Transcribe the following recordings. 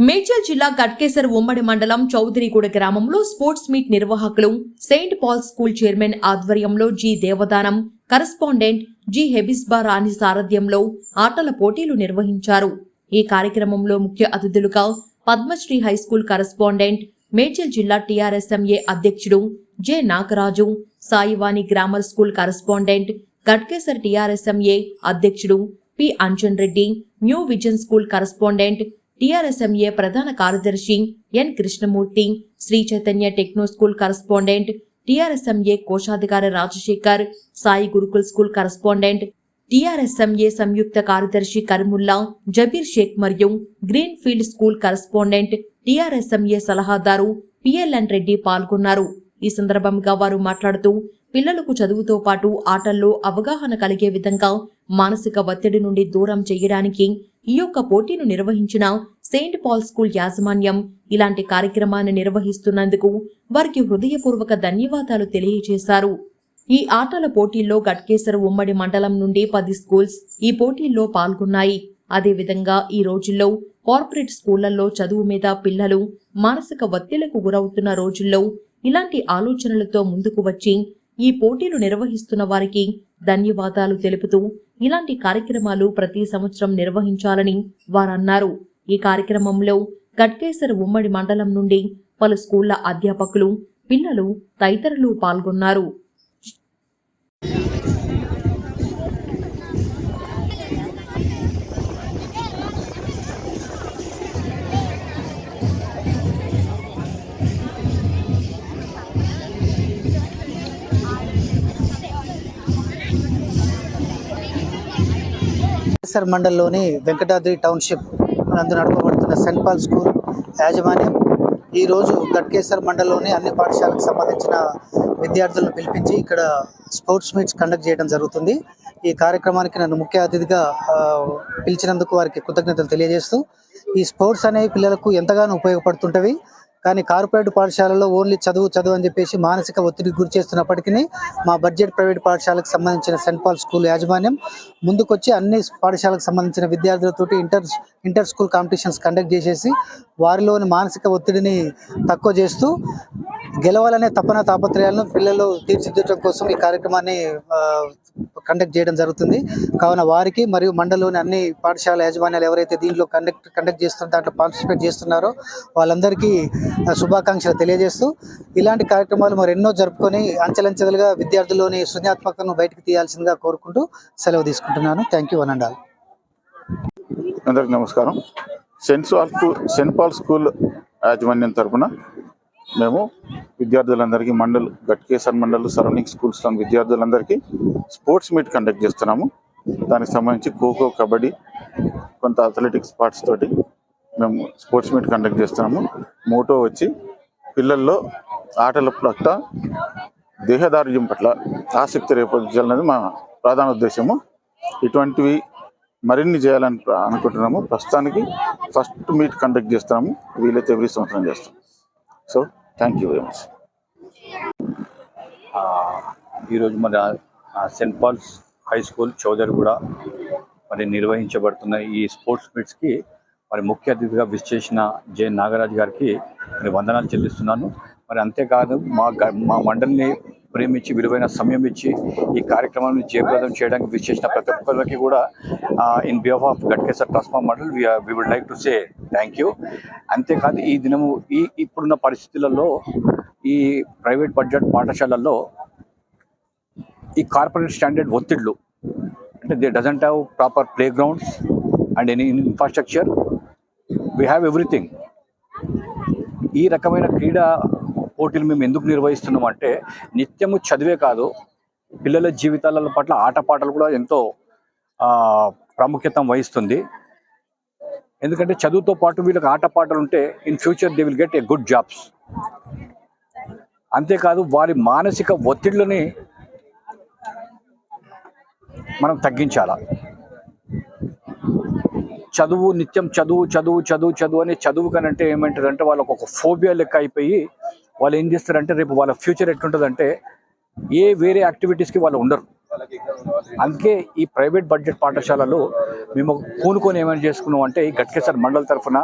మేడ్చల్ జిల్లా గట్కేసర్ ఉమ్మడి మండలం చౌదరిగూడ గ్రామంలో స్పోర్ట్స్ మీట్ నిర్వాహకులు సెయింట్ పాల్ స్కూల్ చైర్మన్ ఆధ్వర్యంలో జి దేవదానం, కరెస్పాండెంట్ జి హెబిస్బా రాణి సారథ్యంలో ఆటల పోటీలు నిర్వహించారు. ఈ కార్యక్రమంలో ముఖ్య అతిథులుగా పద్మశ్రీ హైస్కూల్ కరెస్పాండెంట్, మేడ్చల్ జిల్లా టీఆర్ఎస్ఎంఏ అధ్యక్షుడు J Nagaraju, Saivani grammar school correspondent, Ghatkesar TRSMA అధ్యక్షుడు P Anjan Reddy, new vision school correspondent, TRSMA ప్రధాన కార్యదర్శి N Krishnamurthy, Shri Chaitanya techno school correspondent, TRSMA కోశాధికారి Rajasekhar, Sai Gurukul school correspondent, TRSMA సంయుక్త కార్యదర్శి కరిముల్లా, జబీర్ షేక్ మరియు green field school correspondent, TRSMA సలహాదారు పిఎల్ఎన్ రెడ్డి పాల్గొన్నారు. ఈ సందర్భంగా వారు మాట్లాడుతూ పిల్లలకు చదువుతో పాటు ఆటల్లో అవగాహన కలిగే విధంగా మానసిక ఒత్తిడి నుండి దూరం చేయడానికి ఈ యొక్క పోటీను నిర్వహించిన సెయింట్ పాల్ స్కూల్ యాజమాన్యం ఇలాంటి కార్యక్రమాన్ని నిర్వహిస్తున్నందుకు వారికి హృదయపూర్వక ధన్యవాదాలు తెలియజేశారు. ఈ ఆటల పోటీల్లో గట్కేసర్ ఉమ్మడి మండలం నుండి 10 స్కూల్స్ ఈ పోటీల్లో పాల్గొన్నాయి. అదేవిధంగా ఈ రోజుల్లో కార్పొరేట్ స్కూళ్లలో చదువు మీద పిల్లలు మానసిక ఒత్తిళ్లకు గురవుతున్న రోజుల్లో ఇలాంటి ఆలోచనలతో ముందుకు వచ్చి ఈ పోటీలు నిర్వహిస్తున్న వారికి ధన్యవాదాలు తెలుపుతూ ఇలాంటి కార్యక్రమాలు ప్రతి సంవత్సరం నిర్వహించాలని వారన్నారు. ఈ కార్యక్రమంలో గట్కేసర్ ఉమ్మడి మండలం నుండి పలు స్కూళ్ల అధ్యాపకులు, పిల్లలు తదితరులు పాల్గొన్నారు. గట్కేసర్ మండలంలోని వెంకటాద్రి టౌన్షిప్ నందు నడపబడుతున్న సెయింట్ పాల్ స్కూల్ యాజమాన్యం ఈరోజు గట్కేసర్ మండలంలోని అన్ని పాఠశాలకు సంబంధించిన విద్యార్థులను పిలిపించి ఇక్కడ స్పోర్ట్స్ మీట్స్ కండక్ట్ చేయడం జరుగుతుంది. ఈ కార్యక్రమానికి నన్ను ముఖ్య అతిథిగా పిలిచినందుకు వారికి కృతజ్ఞతలు తెలియజేస్తూ, ఈ స్పోర్ట్స్ అనేవి పిల్లలకు ఎంతగానో ఉపయోగపడుతుంటవి. కానీ కార్పొరేట్ పాఠశాలలో ఓన్లీ చదువు అని చెప్పేసి మానసిక ఒత్తిడికి గురి చేస్తున్నప్పటికీ మా బడ్జెట్ ప్రైవేట్ పాఠశాలకు సంబంధించిన సెయింట్ పాల్ స్కూల్ యాజమాన్యం ముందుకొచ్చి అన్ని పాఠశాలకు సంబంధించిన విద్యార్థులతోటి ఇంటర్ స్కూల్ కాంపిటీషన్స్ కండక్ట్ చేసేసి వారిలోని మానసిక ఒత్తిడిని తక్కువ చేస్తూ గెలవాలనే తాపత్రయాలను పిల్లలు తీర్చిదిద్దడం కోసం ఈ కార్యక్రమాన్ని కండక్ట్ చేయడం జరుగుతుంది. కావున వారికి మరియు మండలంలోని అన్ని పాఠశాల యాజమాన్యాలు ఎవరైతే దీంట్లో కండక్ట్ చేస్తున్న దాంట్లో పార్టిసిపేట్ చేస్తున్నారో వాళ్ళందరికీ శుభాకాంక్షలు తెలియజేస్తూ ఇలాంటి కార్యక్రమాలు మరెన్నో జరుపుకొని అంచెలంచెలుగా విద్యార్థుల్లోని సృజనాత్మకతను బయటకు తీయాల్సిందిగా కోరుకుంటూ సెలవు తీసుకుంటున్నాను. Thank you, one and all. అందరికి నమస్కారం. సెయింట్ పాల్ స్కూల్ యాజమాన్యం తరఫున మేము విద్యార్థులందరికీ గట్కేసర్ మండల్ సరౌండింగ్ స్కూల్స్లోని విద్యార్థులందరికీ స్పోర్ట్స్ మీట్ కండక్ట్ చేస్తున్నాము. దానికి సంబంధించి ఖోఖో, కబడ్డీ, కొంత అథ్లెటిక్స్ పార్ట్స్ తోటి మేము స్పోర్ట్స్ మీట్ కండక్ట్ చేస్తున్నాము. మోటో వచ్చి పిల్లల్లో ఆటల పట్ల, దేహదార్ఢ్యం పట్ల ఆసక్తి రేపొందాలన్నది మా ప్రధాన ఉద్దేశము. ఇటువంటివి మరిన్ని చేయాలని అనుకుంటున్నాము. ప్రస్తుతానికి ఫస్ట్ మీట్ కండక్ట్ చేస్తున్నాము. వీలైతే ఎవ్రీ సంవత్సరం చేస్తాం. So thank you very much. ఈరోజు మన saint Paul's high school Chowdariguda మరి నిర్వహించబడుతున్న ఈ స్పోర్ట్స్ మీట్స్కి మరి ముఖ్య అతిథిగా విచ్చేసిన జె నాగరాజు గారికి మరి వందనాలు చెల్లిస్తున్నాను. మరి అంతేకాదు మా మండలిని ప్రేమించి విలువైన సమయం ఇచ్చి ఈ కార్యక్రమాన్ని జయప్రదం చేయడానికి విచ్చేసిన ప్రతి ఒక్కరికి కూడా in behalf of Ghatkesar trust mandal we would like to say thank you. అంతేకాదు ఈ దినము ఇప్పుడున్న పరిస్థితులలో ఈ ప్రైవేట్ బడ్జెట్ పాఠశాలల్లో ఈ కార్పొరేట్ స్టాండర్డ్ ఒత్తిళ్లు అంటే they doesn't have proper play grounds and any infrastructure. We have everything. ఈ రకమైన క్రీడా పోటీలు మేము ఎందుకు నిర్వహిస్తున్నాం అంటే నిత్యము చదివే కాదు, పిల్లల జీవితాల పట్ల ఆటపాటలు కూడా ఎంతో ప్రాముఖ్యత వహిస్తుంది. ఎందుకంటే చదువుతో పాటు వీళ్ళకి ఆటపాటలు ఉంటే in future they will get a good jobs. అంతేకాదు వారి మానసిక ఒత్తిళ్ళని మనం తగ్గించాలా. చదువు నిత్యం చదువు అని చదువు కనంటే ఏమంటారంటే వాళ్ళకు ఒక ఫోబియా లెక్క అయిపోయి వాళ్ళు ఏం చేస్తారంటే రేపు వాళ్ళ ఫ్యూచర్ ఎట్లుంటుందంటే వేరే యాక్టివిటీస్కి వాళ్ళు ఉండరు. అందుకే ఈ ప్రైవేట్ బడ్జెట్ పాఠశాలలు మేము పూనుకొని ఏమైనా చేసుకున్నాం అంటే ఈ గట్కేసర్ మండల తరఫున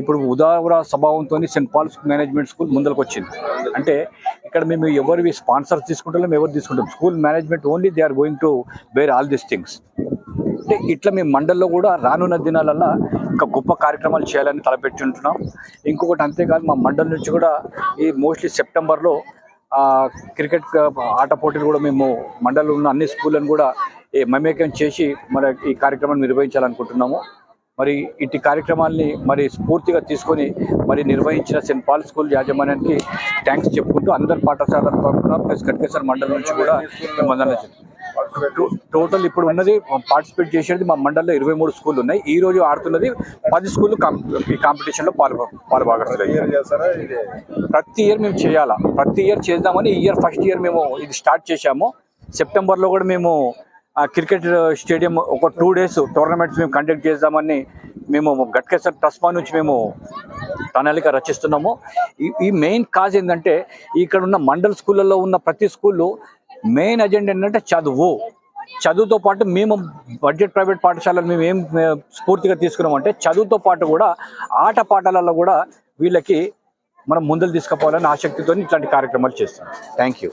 ఇప్పుడు ఉదార స్వభావంతో సెయింట్ పాల్స్ మేనేజ్మెంట్ స్కూల్ ముందరకు వచ్చింది. అంటే ఇక్కడ మేము ఎవరివి స్పాన్సర్స్ తీసుకుంటాం, ఎవరు తీసుకుంటాం, school management only they are going to bear all these things. అంటే ఇట్లా మేము మండల్లో కూడా రానున్న దినాలల్లో ఇంకా గొప్ప కార్యక్రమాలు చేయాలని తలపెట్టి ఉంటున్నాం. ఇంకొకటి అంతేకాదు, మా మండలి నుంచి కూడా ఈ మోస్ట్లీ సెప్టెంబర్లో క్రికెట్ ఆట పోటీలు కూడా మేము మండలంలో ఉన్న అన్ని స్కూళ్ళను కూడా మమేకం చేసి మన ఈ కార్యక్రమాన్ని నిర్వహించాలనుకుంటున్నాము. మరి ఇటు కార్యక్రమాల్ని మరి స్ఫూర్తిగా తీసుకొని మరి నిర్వహించిన సెయింట్ పాల్ స్కూల్ యాజమాన్యానికి థ్యాంక్స్ చెప్పుకుంటూ అందరి పాఠశాలల తరఫున ప్లస్ గట్కేసర్ మండలం నుంచి కూడా టోటల్ ఇప్పుడు ఉన్నది పార్టిసిపేట్ చేసేది మా మండలంలో 23 స్కూళ్ళు ఉన్నాయి. ఈ రోజు ఆడుతున్నది 10 స్కూళ్ళు ఈ కాంపిటీషన్లో పాల్గొనాలి. ప్రతి ఇయర్ మేము చేయాలా, ప్రతి ఇయర్ చేద్దామని ఈ ఇయర్ ఫస్ట్ ఇయర్ మేము ఇది స్టార్ట్ చేశాము. సెప్టెంబర్లో కూడా మేము క్రికెట్ స్టేడియం ఒక 2 days టోర్నమెంట్స్ మేము కండక్ట్ చేద్దామని మేము గట్కేసర్ టస్మా నుంచి మేము ప్రణాళిక రచిస్తున్నాము. ఈ మెయిన్ కాజ్ ఏంటంటే ఇక్కడ ఉన్న మండల్ స్కూళ్ళల్లో ఉన్న ప్రతి స్కూళ్ళు మెయిన్ అజెండా ఏంటంటే చదువుతో పాటు మేము బడ్జెట్ ప్రైవేట్ పాఠశాలలు మేము ఏం స్ఫూర్తిగా తీసుకున్నామంటే చదువుతో పాటు కూడా ఆట పాఠాలలో కూడా వీళ్ళకి మనం ముందుకు తీసుకుపోవాలని ఆసక్తితో ఇట్లాంటి కార్యక్రమాలు చేస్తాం. Thank you.